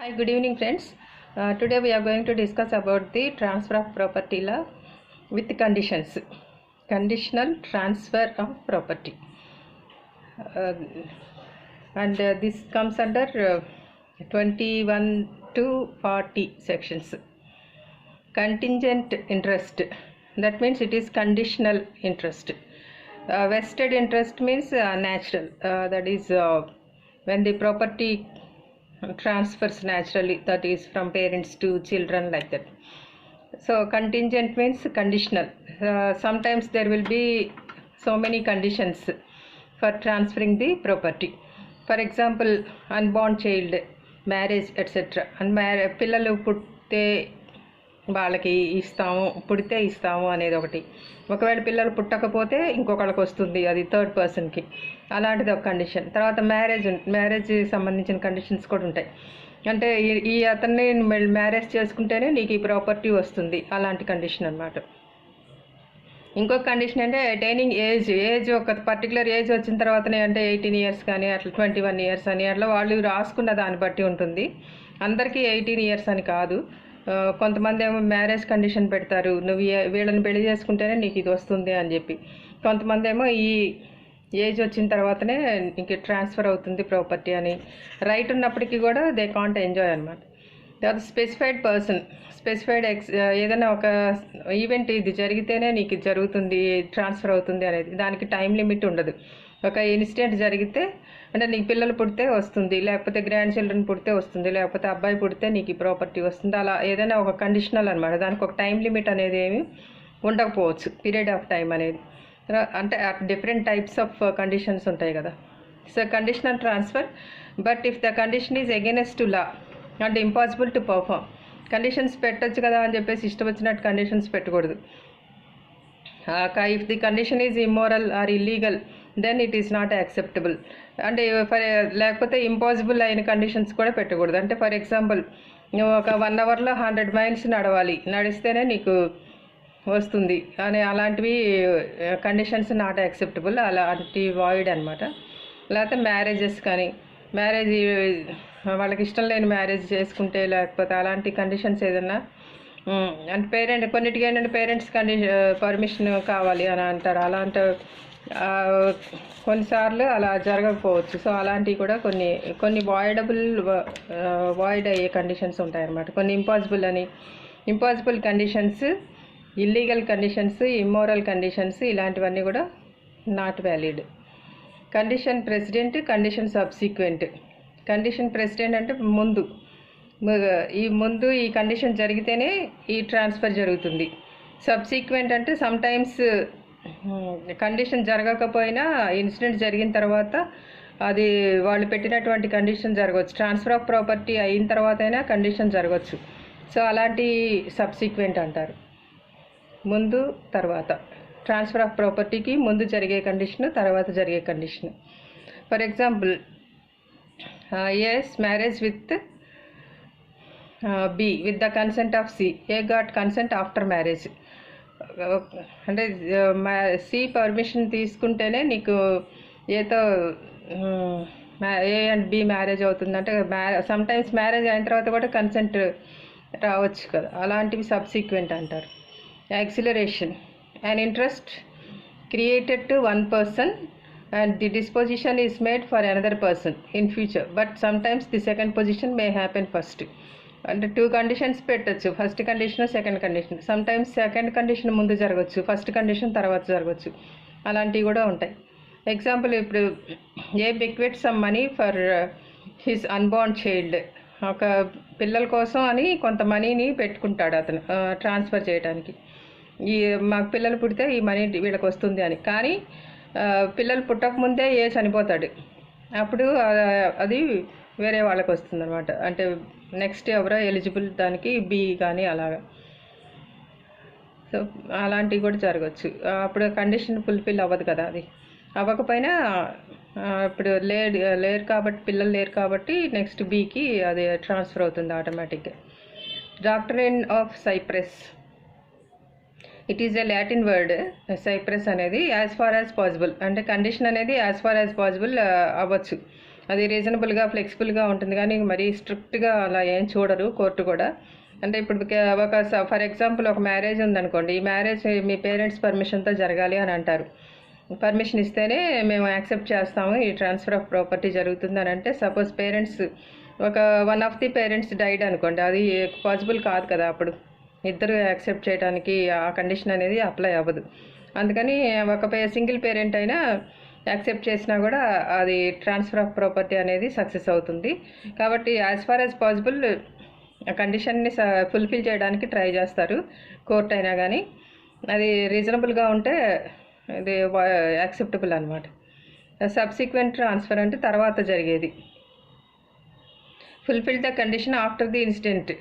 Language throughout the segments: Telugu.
Hi, good evening, friends. Today we are going to discuss about the transfer of property law with conditions. Conditional transfer of property. And this comes under 21 to 40 sections. Contingent interest. That means it is conditional interest. Vested interest means natural. That is when the property transfers naturally, that is from parents to children, like that. So contingent means conditional. Sometimes there will be so many conditions for transferring the property. For example, unborn child, marriage, etc. పిల్లలు పుట్టే వాళ్ళకి ఇస్తాము, పుడితే ఇస్తాము అనేది ఒకటి. ఒకవేళ పిల్లలు పుట్టకపోతే ఇంకొకళ్ళకి వస్తుంది, అది థర్డ్ పర్సన్కి. అలాంటిది ఒక కండిషన్. తర్వాత మ్యారేజ్ సంబంధించిన కండిషన్స్ కూడా ఉంటాయి. అంటే ఈ అతన్ని మ్యారేజ్ చేసుకుంటేనే నీకు ఈ ప్రాపర్టీ వస్తుంది, అలాంటి కండిషన్ అనమాట. ఇంకొక కండిషన్ అంటే అటైనింగ్ ఏజ్ ఒక పర్టికులర్ ఏజ్ వచ్చిన తర్వాతనే, అంటే 18 years కానీ అట్లా 21 years అని అట్లా వాళ్ళు రాసుకున్న దాన్ని బట్టి ఉంటుంది. అందరికీ 18 years అని కాదు. కొంతమంది ఏమో మ్యారేజ్ కండిషన్ పెడతారు, నువ్వు వీళ్ళని పెళ్లి చేసుకుంటేనే నీకు ఇది వస్తుంది అని చెప్పి. కొంతమంది ఏమో ఈ ఏజ్ వచ్చిన తర్వాతనే నీకు ట్రాన్స్ఫర్ అవుతుంది ప్రాపర్టీ అని. రైట్ ఉన్నప్పటికీ కూడా దే కాంట్ ఎంజాయ్ అనమాట. తర్వాత స్పెసిఫైడ్ పర్సన్, ఏదైనా ఒక ఈవెంట్ ఇది జరిగితేనే నీకు జరుగుతుంది, ట్రాన్స్ఫర్ అవుతుంది అనేది, దానికి టైం లిమిట్ ఉండదు. ఒక ఇన్సిడెంట్ జరిగితే, అంటే నీకు పిల్లలు పుడితే వస్తుంది, లేకపోతే గ్రాండ్ చిల్డ్రన్ పుడితే వస్తుంది, లేకపోతే అబ్బాయి పుడితే నీకు ఈ ప్రాపర్టీ వస్తుంది, అలా ఏదైనా ఒక కండిషనల్ అనమాట. దానికి ఒక టైం లిమిట్ అనేది ఏమి ఉండకపోవచ్చు, పీరియడ్ ఆఫ్ టైం అనేది. అంటే డిఫరెంట్ టైప్స్ ఆఫ్ కండిషన్స్ ఉంటాయి కదా. So conditional transfer, but if the condition is against to law and impossible to perform. Conditions పెట్టచ్చు కదా అని చెప్పేసి ఇష్టం వచ్చినట్టు కండిషన్స్ పెట్టకూడదు. If the condition is immoral or illegal then it is not acceptable. అంటే లేకపోతే ఇంపాసిబుల్ అయిన కండిషన్స్ కూడా పెట్టకూడదు. అంటే ఫర్ ఎగ్జాంపుల్, నువ్వు ఒక 1 hourలో 100 miles నడవాలి, నడిస్తేనే నీకు వస్తుంది అని, అలాంటివి కండిషన్స్ నాట్ యాక్సెప్టబుల్, అలాంటి వాయిడ్ అనమాట. లేకపోతే మ్యారేజెస్ కానీ, వాళ్ళకి ఇష్టం లేని మ్యారేజ్ చేసుకుంటే, లేకపోతే అలాంటి కండిషన్స్ ఏదన్నా, అంటే కొన్నిటికి ఏంటంటే పేరెంట్స్ పర్మిషన్ కావాలి అని అంటారు. అలాంటి కొన్నిసార్లు అలా జరగకపోవచ్చు. సో అలాంటివి కూడా కొన్ని వాయిడ్ అయ్యే కండిషన్స్ ఉంటాయన్నమాట. కొన్ని impossible conditions, illegal conditions, immoral conditions, ఇలాంటివన్నీ కూడా not valid. Condition president, condition subsequent. Condition president అంటే ముందు ఈ కండిషన్ జరిగితేనే ఈ ట్రాన్స్ఫర్ జరుగుతుంది. సబ్సిక్వెంట్ అంటే సమ్టైమ్స్ కండిషన్ జరగకపోయినా ఇన్సిడెంట్ జరిగిన తర్వాత అది వాళ్ళు పెట్టినటువంటి కండిషన్ జరగవచ్చు. ట్రాన్స్ఫర్ ఆఫ్ ప్రాపర్టీ అయిన తర్వాత అయినా కండిషన్ జరగవచ్చు. సో అలాంటి సబ్సిక్వెంట్ అంటారు. ముందు తర్వాత, ట్రాన్స్ఫర్ ఆఫ్ ప్రాపర్టీకి ముందు జరిగే కండిషన్, తర్వాత జరిగే condition. For example, marriage with B with the consent of C. A got consent after marriage. అంటే C పర్మిషన్ తీసుకుంటేనే నీకు ఏతో A అండ్ B మ్యారేజ్ అవుతుందంటే, సమ్టైమ్స్ మ్యారేజ్ అయిన తర్వాత కూడా కన్సెంట్ రావచ్చు కదా, అలాంటివి సబ్సిక్వెంట్ అంటారు. Acceleration, an interest created to one person and the disposition is made for another person in future, but sometimes the second position may happen first. అంటే 2 conditions పెట్టచ్చు, first condition, second condition. Sometimes second condition ముందు జరగచ్చు, ఫస్ట్ కండిషన్ తర్వాత జరగచ్చు, అలాంటివి కూడా ఉంటాయి. ఎగ్జాంపుల్, ఇప్పుడు ఏ bequeath some money for his unborn child. ఒక పిల్లల కోసం అని కొంత మనీని పెట్టుకుంటాడు అతను ట్రాన్స్ఫర్ చేయడానికి. మాకు పిల్లలు పుడితే ఈ మనీ వీళ్ళకి వస్తుంది అని. కానీ పిల్లలు పుట్టకముందే చనిపోతాడు, అప్పుడు అది వేరే వాళ్ళకి వస్తుంది అనమాట. అంటే నెక్స్ట్ ఎవరో ఎలిజిబుల్ దానికి B కానీ అలాగా. సో అలాంటివి కూడా జరగచ్చు. అప్పుడు కండిషన్ ఫుల్ఫిల్ అవ్వదు కదా, అది అవ్వకపోయినా ఇప్పుడు లేరు కాబట్టి, పిల్లలు లేరు కాబట్టి నెక్స్ట్ Bకి అది ట్రాన్స్ఫర్ అవుతుంది ఆటోమేటిక్గా. Doctrine of cypres. It is a Latin word. Cypres అనేది యాజ్ ఫార్ యాజ్ పాసిబుల్, అంటే కండిషన్ అనేది యాజ్ ఫార్ యాజ్ పాసిబుల్ అవ్వచ్చు. అది రీజనబుల్గా ఫ్లెక్సిబుల్గా ఉంటుంది, కానీ మరీ స్ట్రిక్ట్గా అలా ఏం చూడరు కోర్టు కూడా. అంటే ఇప్పుడు ఒక ఫర్ ఎగ్జాంపుల్ ఒక మ్యారేజ్ ఉందనుకోండి, ఈ మ్యారేజ్ మీ పేరెంట్స్ పర్మిషన్తో జరగాలి అని అంటారు. పర్మిషన్ ఇస్తేనే మేము యాక్సెప్ట్ చేస్తాము, ఈ ట్రాన్స్ఫర్ ఆఫ్ ప్రాపర్టీ జరుగుతుంది అని అంటే, suppose parents one of the parents died అనుకోండి, అది పాసిబుల్ కాదు కదా, అప్పుడు ఇద్దరు యాక్సెప్ట్ చేయడానికి ఆ కండిషన్ అనేది అప్లై అవ్వదు. అందుకని ఒక సింగిల్ పేరెంట్ అయినా యాక్సెప్ట్ చేసినా కూడా అది ట్రాన్స్ఫర్ ఆఫ్ ప్రాపర్టీ అనేది సక్సెస్ అవుతుంది. కాబట్టి యాజ్ ఫార్ యాజ్ పాసిబుల్ ఆ కండిషన్ని ఫుల్ఫిల్ చేయడానికి ట్రై చేస్తారు కోర్ట్ అయినా కానీ. అది రీజనబుల్గా ఉంటే ఇది యాక్సెప్టబుల్ అనమాట. సబ్సిక్వెంట్ ట్రాన్స్ఫర్ అంటే తర్వాత జరిగేది. Fulfil the condition after the incident.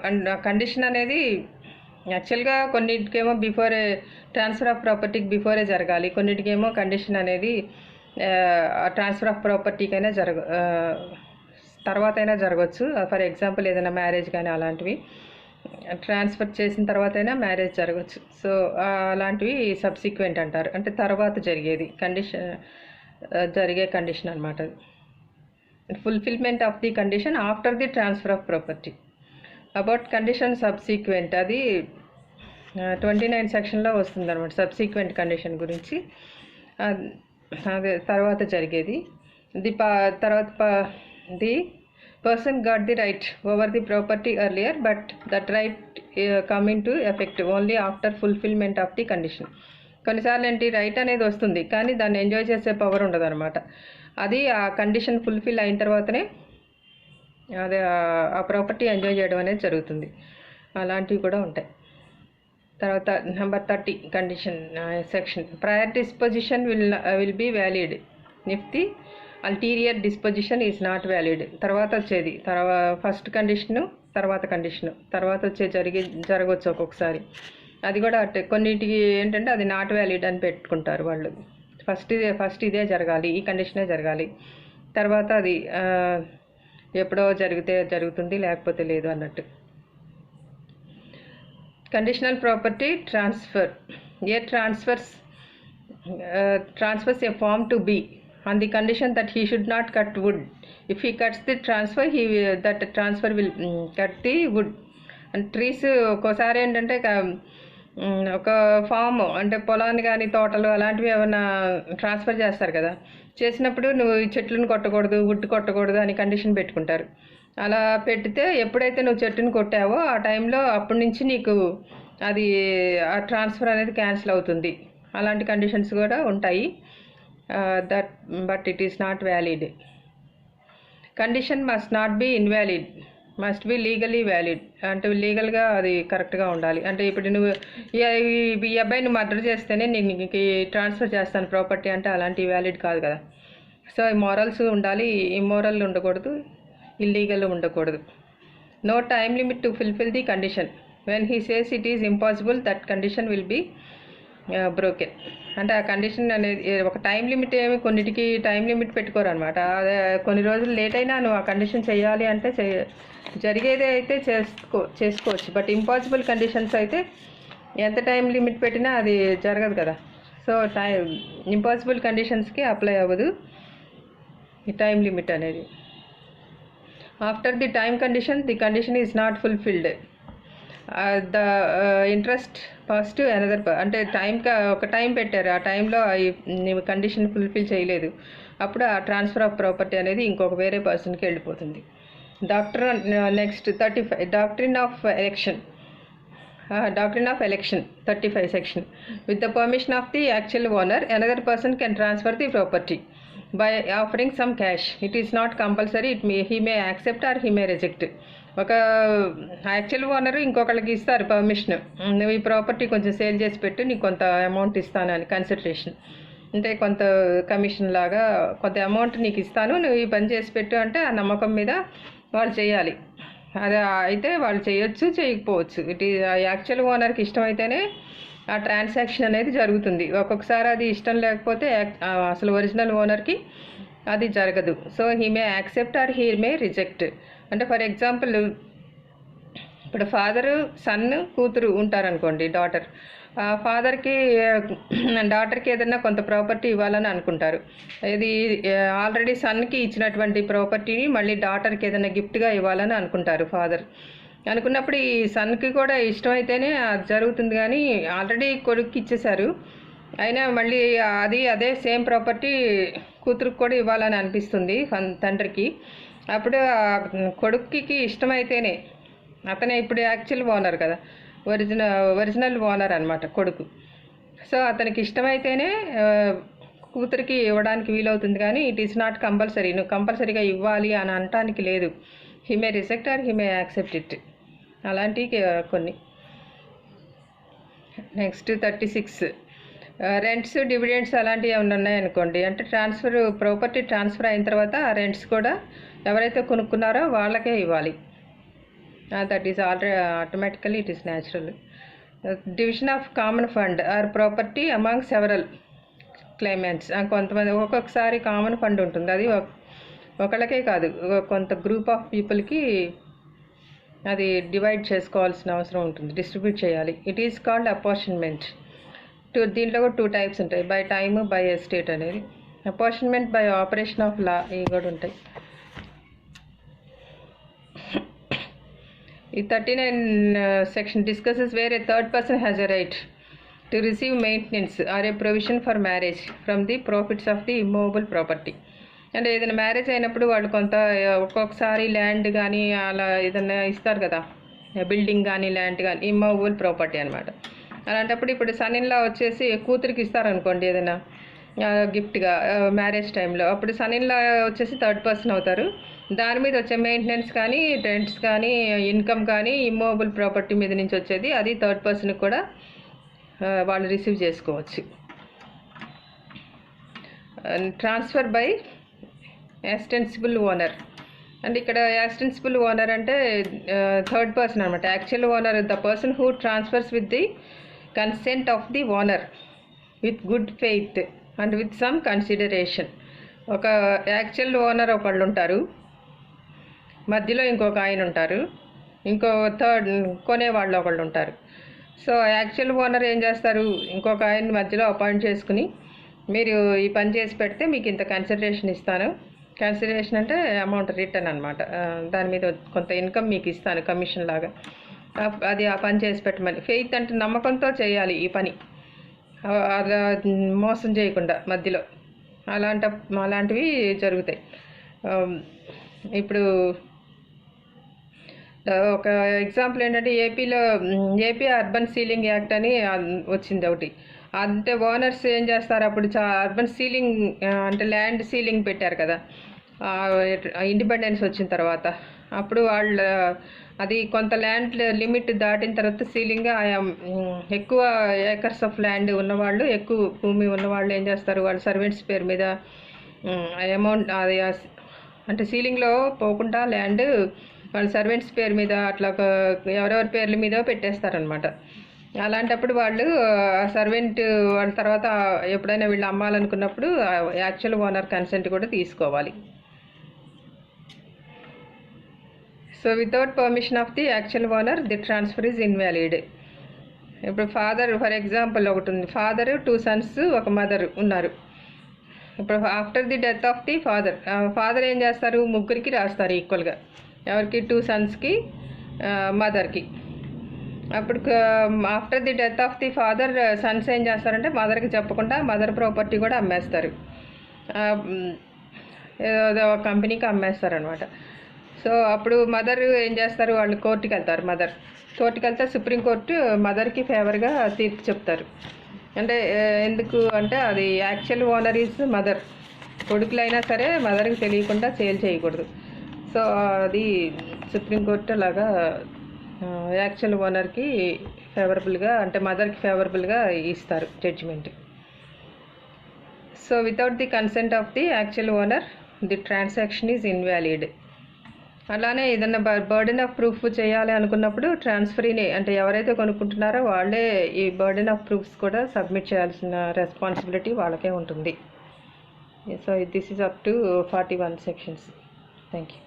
And condition అనేది యాక్చువల్గా కొన్నిటికేమో బిఫోరే ట్రాన్స్ఫర్ ఆఫ్ ప్రాపర్టీకి బిఫోరే జరగాలి, కొన్నిటికేమో కండిషన్ అనేది ట్రాన్స్ఫర్ ఆఫ్ ప్రాపర్టీకైనా తర్వాత అయినా జరగవచ్చు. ఫర్ ఎగ్జాంపుల్ ఏదైనా మ్యారేజ్ కానీ అలాంటివి ట్రాన్స్ఫర్ చేసిన తర్వాత అయినా మ్యారేజ్ జరగవచ్చు. సో అలాంటివి సబ్సిక్వెంట్ అంటారు, అంటే తర్వాత జరిగేది జరిగే కండిషన్ అనమాట. Fulfilment of the condition after the transfer of property. About condition subsequent, అది 29 సెక్షన్లో వస్తుంది అనమాట. సబ్సిక్వెంట్ కండిషన్ గురించి అదే తర్వాత జరిగేది. The person got the right over the property earlier, but that right coming to effect only after fulfilment of the condition. కొన్నిసార్లు ఏంటి, రైట్ అనేది వస్తుంది కానీ దాన్ని ఎంజాయ్ చేసే పవర్ ఉండదు అనమాట. అది ఆ కండిషన్ ఫుల్ఫిల్ అయిన తర్వాతనే అదే ఆ ప్రాపర్టీ ఎంజాయ్ చేయడం అనేది జరుగుతుంది. అలాంటివి కూడా ఉంటాయి. తర్వాత number 30 condition section. Prior disposition will be valid if the ulterior disposition is not valid. తర్వాత వచ్చేది ఫస్ట్ కండిషను, తర్వాత వచ్చే జరగవచ్చు ఒక్కొక్కసారి. అది కూడా కొన్నిటికి ఏంటంటే అది నాట్ వ్యాలిడ్ అని పెట్టుకుంటారు వాళ్ళు. ఫస్ట్ ఇదే జరగాలి, ఈ కండిషనే జరగాలి, తర్వాత అది ఎప్పుడో జరిగితే జరుగుతుంది లేకపోతే లేదు అన్నట్టు. Conditional property transfer. A transfers a farm to B on the condition that he should not cut wood. If he cuts the transfer, that transfer will cut the wood. And trees ఒక్కోసారి ఏంటంటే ఒక ఫామ్ అంటే పొలాన్ని కానీ తోటలు అలాంటివి ఏమైనా ట్రాన్స్ఫర్ చేస్తారు కదా, చేసినప్పుడు నువ్వు చెట్లను కొట్టకూడదు, వుడ్ కొట్టకూడదు అని కండిషన్ పెట్టుకుంటారు. అలా పెడితే ఎప్పుడైతే నువ్వు చెట్టుని కొట్టావో ఆ టైంలో అప్పటి నుంచి నీకు అది ఆ ట్రాన్స్ఫర్ అనేది క్యాన్సిల్ అవుతుంది. అలాంటి కండిషన్స్ కూడా ఉంటాయి. But it is not valid. Condition must not be invalid, must be legally valid. అంటే లీగల్గా అది కరెక్ట్గా ఉండాలి. అంటే ఇప్పుడు నువ్వు ఈ అబ్బాయిని మర్డర్ చేస్తేనే నేను నీకు ట్రాన్స్ఫర్ చేస్తాను ప్రాపర్టీ అంటే అలాంటి వ్యాలిడ్ కాదు కదా. సో మారల్స్ ఉండాలి, ఇమ్మోరల్ ఉండకూడదు, ఇల్లీగల్ ఉండకూడదు. No time limit to fulfil the condition. When he says it is impossible, that condition will be broken. అంటే ఆ కండిషన్ అనేది ఒక టైం లిమిట్ కొన్నిటికి టైం లిమిట్ పెట్టుకోరు అనమాట. అదే కొన్ని రోజులు లేట్ అయినా నువ్వు ఆ కండిషన్ చేయాలి అంటే జరిగేదే అయితే చేసుకోవచ్చు. బట్ ఇంపాసిబుల్ కండిషన్స్ అయితే ఎంత టైం లిమిట్ పెట్టినా అది జరగదు కదా. సో ఇంపాసిబుల్ కండిషన్స్కి అప్లై అవ్వదు ఈ టైం లిమిట్ అనేది. After the time condition, the condition is not fulfilled, the interest pass to another. అంటే ఒక టైం పెట్టారు, ఆ టైంలో నీవు కండిషన్ ఫుల్ఫిల్ చేయలేదు, అప్పుడు ఆ ట్రాన్స్ఫర్ ఆఫ్ ప్రాపర్టీ అనేది ఇంకొక వేరే పర్సన్కి వెళ్ళిపోతుంది. Next 35 doctrine of election. 35 section. With the permission of the actual owner, another person can transfer the property by offering some cash. It is not compulsory. He may accept or he may reject. ఒక యాక్చువల్ ఓనర్ ఇంకొకళ్ళకి ఇస్తారు పర్మిషన్, నువ్వు ఈ ప్రాపర్టీ కొంచెం సేల్ చేసి పెట్టు, నీకు కొంత అమౌంట్ ఇస్తాను అని, కన్సిడరేషన్ అంటే కొంత కమిషన్ లాగా కొంత అమౌంట్ నీకు ఇస్తాను, నువ్వు ఈ పని చేసి పెట్టు అంటే ఆ నమ్మకం మీద వాళ్ళు చేయాలి. అది అయితే వాళ్ళు చేయొచ్చు, చేయకపోవచ్చు. యాక్చువల్ ఓనర్కి ఇష్టమైతేనే ఆ ట్రాన్సాక్షన్ అనేది జరుగుతుంది. ఒక్కొక్కసారి అది ఇష్టం లేకపోతే అసలు ఒరిజినల్ ఓనర్కి అది జరగదు. So he may accept or he may reject. అంటే ఫర్ ఎగ్జాంపుల్ ఇప్పుడు ఫాదరు, సన్, కూతురు ఉంటారనుకోండి, డాటర్. ఫాదర్కి డాటర్కి ఏదైనా కొంత ప్రాపర్టీ ఇవ్వాలని అనుకుంటారు. ఇది ఆల్రెడీ సన్కి ఇచ్చినటువంటి ప్రాపర్టీని మళ్ళీ డాటర్కి ఏదైనా గిఫ్ట్గా ఇవ్వాలని అనుకుంటారు ఫాదర్. అనుకున్నప్పుడు ఈ సన్కి కూడా ఇష్టమైతేనే అది జరుగుతుంది, కానీ ఆల్రెడీ కొడుక్కి ఇచ్చేశారు, అయినా మళ్ళీ అదే సేమ్ ప్రాపర్టీ కూతురుకు కూడా ఇవ్వాలని అనిపిస్తుంది తండ్రికి. అప్పుడు కొడుక్కి ఇష్టమైతేనే, అతనే ఇప్పుడు యాక్చువల్ ఓనర్ కదా, ఒరిజినల్ ఓనర్ అనమాట కొడుకు. సో అతనికి ఇష్టమైతేనే కూతురికి ఇవ్వడానికి వీలవుతుంది, కానీ ఇట్ ఈస్ నాట్ కంపల్సరీ. నువ్వు కంపల్సరీగా ఇవ్వాలి అని అనటానికి లేదు. He may reject or he may accept it. అలాంటివి కొన్ని. నెక్స్ట్ 36 రెంట్స్, డివిడెండ్స్ అలాంటివి ఏమైనా ఉన్నాయనుకోండి, అంటే ప్రాపర్టీ ట్రాన్స్ఫర్ అయిన తర్వాత ఆ రెంట్స్ కూడా ఎవరైతే కొనుక్కున్నారో వాళ్ళకే ఇవ్వాలి. That is automatically it is natural. Division of common fund or property among several claimants. కొంతమంది ఒక్కొక్కసారి కామన్ ఫండ్ ఉంటుంది, అది ఒకళ్ళకే కాదు, కొంత గ్రూప్ ఆఫ్ పీపుల్కి అది డివైడ్ చేసుకోవాల్సిన అవసరం ఉంటుంది, డిస్ట్రిబ్యూట్ చేయాలి. It is called apportionment. దీంట్లో కూడా 2 టైప్స్ ఉంటాయి, బై టైమ్, బై ఎస్టేట్ అనేది. అపార్షన్మెంట్ బై ఆపరేషన్ ఆఫ్ లా ఇవి కూడా ఉంటాయి. ఈ 39 section discusses where a third person has a right to receive maintenance or a provision for marriage from the profits of the immovable property. అంటే ఏదైనా మ్యారేజ్ అయినప్పుడు వాళ్ళు కొంత ఒక్కొక్కసారి ల్యాండ్ కానీ అలా ఏదైనా ఇస్తారు కదా, బిల్డింగ్ కానీ ల్యాండ్ కానీ, ఇమ్మూవబుల్ ప్రాపర్టీ అనమాట. అలాంటప్పుడు ఇప్పుడు సన్ ఇన్ లా వచ్చేసి కూతురికి ఇస్తారనుకోండి ఏదైనా గిఫ్ట్గా మ్యారేజ్ టైంలో, అప్పుడు సన్ ఇన్ లా వచ్చేసి థర్డ్ పర్సన్ అవుతారు. దాని మీద వచ్చే మెయింటెనెన్స్ కానీ, రెంట్స్ కానీ, ఇన్కమ్ కానీ, ఇమ్మూవబుల్ ప్రాపర్టీ మీద నుంచి వచ్చేది అది థర్డ్ పర్సన్కి కూడా వాళ్ళు రిసీవ్ చేసుకోవచ్చు. Transfer by ostensible owner. అంటే ఇక్కడ యాస్టెన్సిబుల్ ఓనర్ అంటే థర్డ్ పర్సన్ అనమాట. Actual owner the person who transfers with the consent of the owner with good faith and with some consideration. ఒక యాక్చువల్ ఓనర్ ఒకళ్ళు ఉంటారు, మధ్యలో ఇంకొక ఆయన ఉంటారు, ఇంకో థర్డ్ కొనేవాళ్ళు ఒకళ్ళు ఉంటారు. సో యాక్చువల్ ఓనర్ ఏం చేస్తారు, ఇంకొక ఆయన మధ్యలో అపాయింట్ చేసుకుని మీరు ఈ పని చేసి పెడితే మీకు ఇంత కన్సిడరేషన్ ఇస్తాను. కన్సిడరేషన్ అంటే అమౌంట్ రిటర్న్ అనమాట. దాని మీద కొంత ఇన్కమ్ మీకు ఇస్తాను కమిషన్ లాగా, అది ఆ పని చేసి పెట్టమని. ఫెయిత్ అంటే నమ్మకంతో చేయాలి ఈ పని, అలా మోసం చేయకుండా మధ్యలో. అలాంటివి జరుగుతాయి. ఇప్పుడు ఒక ఎగ్జాంపుల్ ఏంటంటే ఏపీ అర్బన్ సీలింగ్ యాక్ట్ అని వచ్చింది ఒకటి. అంటే ఓనర్స్ ఏం చేస్తారు, అప్పుడు అర్బన్ సీలింగ్ అంటే ల్యాండ్ సీలింగ్ పెట్టారు కదా ఇండిపెండెన్స్ వచ్చిన తర్వాత. అప్పుడు వాళ్ళు అది కొంత ల్యాండ్ లిమిట్ దాటిన తర్వాత సీలింగ్ ఎక్కువ ఏకర్స్ ఆఫ్ ల్యాండ్ ఉన్నవాళ్ళు, ఎక్కువ భూమి ఉన్నవాళ్ళు ఏం చేస్తారు, వాళ్ళ సర్వెంట్స్ పేరు మీద అమౌంట్ అది అంటే సీలింగ్లో పోకుండా ల్యాండ్ వాళ్ళ సర్వెంట్స్ పేరు మీద అట్లా ఎవరెవరి పేర్ల మీద పెట్టేస్తారనమాట. అలాంటప్పుడు వాళ్ళు సర్వెంట్ వాళ్ళ తర్వాత ఎప్పుడైనా వీళ్ళు అమ్మాలనుకున్నప్పుడు యాక్చువల్ ఓనర్ కన్సెంట్ కూడా తీసుకోవాలి. So without permission of the actual owner the transfer is invalid. ఇప్పుడు ఫాదర్ ఫర్ ఎగ్జాంపుల్ ఒకటి ఉంది, ఫాదర్ 2 sons ఒక మదర్ ఉన్నారు. ఇప్పుడు after the death of the father ఏం చేస్తారు, ముగ్గురికి రాస్తారు ఈక్వల్గా, ఎవరికి 2 sonsకి మదర్కి. అప్పుడు after the death of the father Sons ఏం చేస్తారంటే మదర్కి చెప్పకుండా మదర్ ప్రాపర్టీ కూడా అమ్మేస్తారు, ఏదో కంపెనీకి అమ్మేస్తారనమాట. సో అప్పుడు మదర్ ఏం చేస్తారు, వాళ్ళు కోర్టుకి వెళ్తారు. కోర్టుకి వెళ్తే సుప్రీంకోర్టు మదర్కి ఫేవర్గా తీర్పు చెప్తారు. అంటే ఎందుకు అంటే అది యాక్చువల్ ఓనర్ ఈజ్ మదర్, కొడుకులైనా సరే మదర్కి తెలియకుండా సేల్ చేయకూడదు. సో అది సుప్రీంకోర్టు అలాగా యాక్చువల్ ఓనర్కి ఫేవరబుల్గా అంటే మదర్కి ఫేవరబుల్గా ఇస్తారు judgement. So without the consent of the actual owner the transaction is invalid. అలానే ఏదన్నా బర్డెన్ ఆఫ్ ప్రూఫ్ చేయాలి అనుకున్నప్పుడు ట్రాన్స్ఫరీని అంటే ఎవరైతే కొనుక్కుంటున్నారో వాళ్ళే ఈ బర్డెన్ ఆఫ్ ప్రూఫ్స్ కూడా సబ్మిట్ చేయాల్సిన రెస్పాన్సిబిలిటీ వాళ్ళకే ఉంటుంది. So this is up to 41 sections. Thank you.